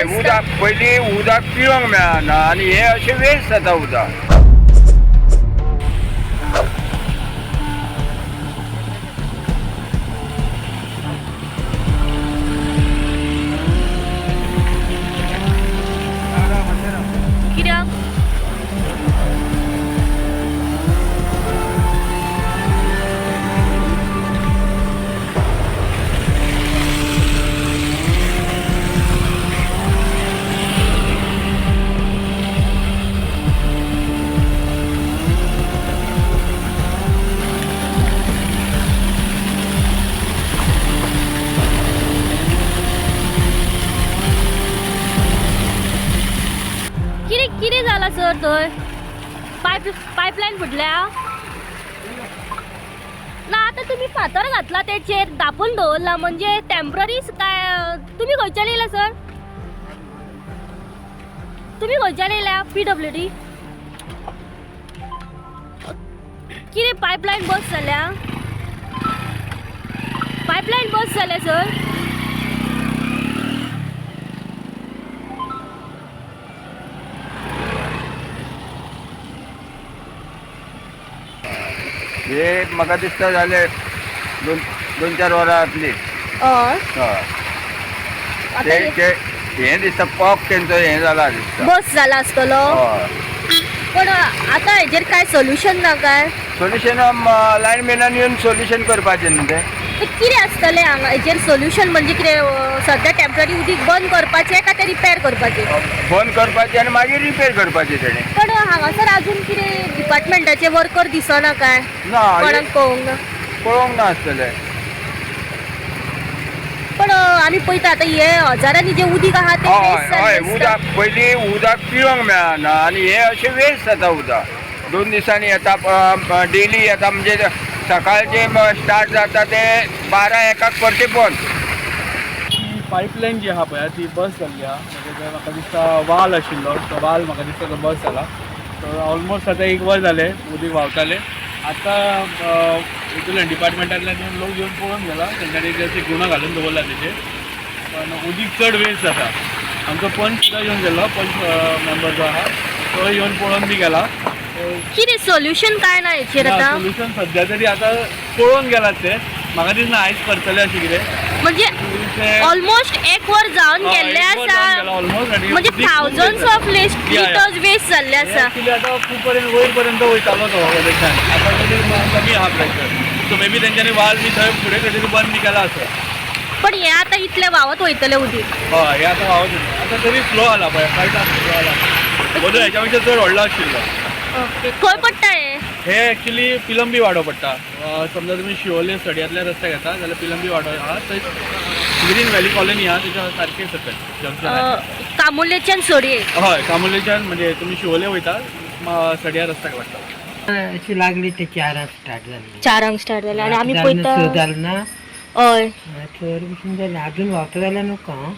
उदक पयलीं उदक पिवंक मेळना आनी हे अशें वेस्ट जाता उदक. कित्याक कितें कितें जाला सर थंय पायपलायन फुटल्या ना आतां तुमी फातर घातला तेचेर धापून दवरला म्हणजे टेम्पररी काय तुमी खंयच्यान येयला सर तुमी खंयच्यान येयल्या PWD कितें पायपलायन बस जाल्या सर हे म्हाका दिसता जाले दोन चार वरां जातली. हय हय आतां ते हें दिसता पॉक तेंचो हें जाला दिसता. बस जाला आसतलो हय पण आतां हेजेर काय सोल्युशन ना काय सोल्युशन लायनमॅनान येवन सोल्युशन करपाचें न्हू तें. तर कितें आसतलें हांगा हेजेर सोल्युशन म्हणजे कितें सद्या टेम्पररी उदीक बंद करपाचें काय ते रिपेर करपाचें बंद करपाचें आनी मागीर रिपेर करपाचें तेणें. पण हांगासर अजून कितें डिपार्टमेंटाचे वर्कर दिसना काय ना कोणाक पळोवंक ना पळोवंक ना आसतलें. पण आमी पळयता आतां हे हजारांनी जे उदीक आहा ते waste हय जाल्लें उदक दिसता. पयलीं उदक पिवंक मेळना आनी हे अशें वेस्ट जाता उदक. 2 दिसांनी येता डेली येता म्हणजे सकाळचे स्टार्ट जाता ते 12-1 परते बंद. पायपलायन जी आहा पळय ती बस जाल्ली आहा म्हणजे थंय म्हाका दिसता वाल आशिल्लो तो वाल म्हाका दिसता तो बस जाला. सो ऑलमोस्ट आतां 1 वर जालें उदीक व्हांवतालें. आतां हितूंतल्यान डिपार्टमेंटांतल्यान येवन लोक येवन पळोवन गेला तेंच्यांनी ते गुणो घालून दवरला तेजेर. पण उदीक चड वेस्ट जाता. आमचो पंच सुद्दां येवन गेल्लो पंच मेंबर जो आहा तो येवन पळोवन बी गेला. कितें सोल्युशन काय ना हेचेर आतां सोल्युशन सद्या तरी आतां पळोवन गेलात ते म्हाका दिसना आयज करतले अशें कितें म्हणजे ऑलमोस्ट 1 वर जावन गेल्ले आसा म्हणजे थाउजंड्स ऑफ लिटर्स वेस्ट जाल्ले आसा. ॲक्च्युली आतां खूब पर्यंत वयर पर्यंत वयतालो तो वयल्यान आतां तरी कमी आहा प्रेशर. सो मे बी तेंच्यांनी वाल बी थंय फुडें खंय तरी बंद बी केला आसत. पण हे आतां इतले व्हांवत वयतले उदीक हय हे आतां व्हांवत आतां तरी स्लो जाला पळय फायट स्लो जाला बदल हेच्या पेक्षा चड व्हडलो आशिल्लो. ओके खंय पडटा हे एक्चुली पिलंबी वाडो पडटा. समजा तुमी शिवोले सड्यांतल्या रस्त्याक येता जाल्यार पिलंबी वाडो आहा थंय ग्रीन व्हॅली कॉलनी आहा तेच्या सारके सकयल जंक्शन. कामुलेच्यान सोडये हय कामोलेच्यान म्हणजे तुमी शिवोले वयता सड्या रस्त्याक लागता. अशी लागली ते 4 स्टार्ट झाली 4 स्टार्ट जाले आनी आमी पळयता जालें ना हय चोर भशेन जालें अजून व्हांवता जाल्यार नुका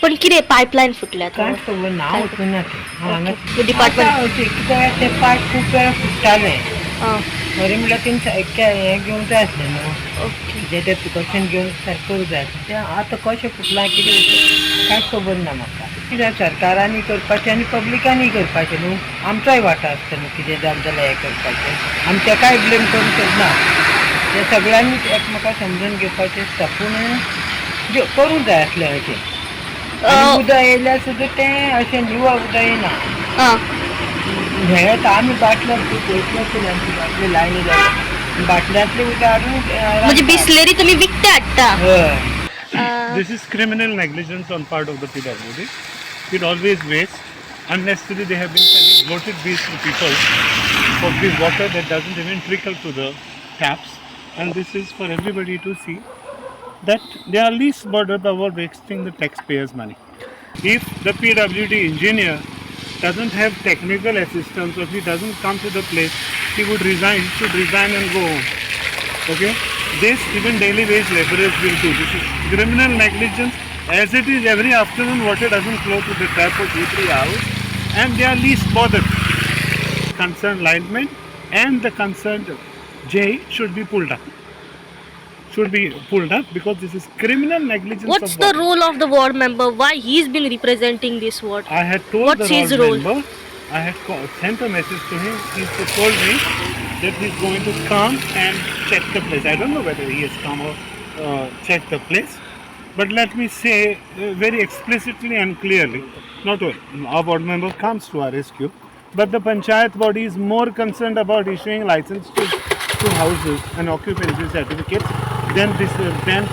पण कितें पायपलायन फुटल्या कांय खबर ना हांव वचूना ते हांगा डिपार्टमेंट कित्याक ते पायप खूब वेळा फुट्टाले खरें म्हणल्यार तेंचे हें घेवंक जाय आसलें न्हू ओके ते प्रिकॉशन घेवन सारको जाय ते आतां कशें फुटलां कितें कांय खबर ना म्हाका. कित्याक सरकारांनी करपाचें आनी पब्लिकांनी करपाचें न्हू आमचोय वांटो आसता न्हू कितें जालें जाल्यार हें करपाचें आमी तेकाय ब्लेम करूंक सोदना. ते सगळ्यांनी एकमेकाक समजून घेवपाचें आसता पूण करूंक जाय आसलें अशें. उदक येयल्यार सुद्दां तें अशें निवळ उदक येना. हें आमी बाटल्या पयतले आमची बाटली लायली जाल्यार बाटल्यांतलें उदक हाडून म्हणजे बिसलेरी तुमी विकते हाडटा. This is criminal negligence on part of the PWD. It always wastes. Unnecessarily, they have been sending bloated bees to people for this water that doesn't even trickle to the taps. And this is for everybody to see that they are least bothered about wasting the taxpayers' money. If the PWD engineer doesn't have technical assistance or he doesn't come to the place, he would resign, should resign and go home. Okay? This even daily wage laborers will do. This is criminal negligence. As it is, every afternoon water doesn't flow to the tap for 2-3 hours and they are least bothered. Concerned lineman and the concerned J should be pulled up. should be pulled up because this is criminal negligence What's of the water. role of the ward member? Why he's been representing this ward? I had told What's the his ward role? member, I had sent a message to him. He told me that he's going to come and check the place. I don't know whether he has come or checked the place. But let me say very explicitly and clearly, not only our board member comes to our rescue, but the panchayat body is more concerned about issuing licenses to houses and occupancy certificates than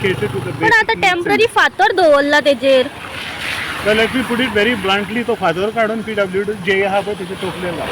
cater to the पण basic आता needs. Temporary फातर दवरला तेजेर. Well, let me put it very bluntly, तो father काढून PWD जे हा पळय तेचे तोपलेला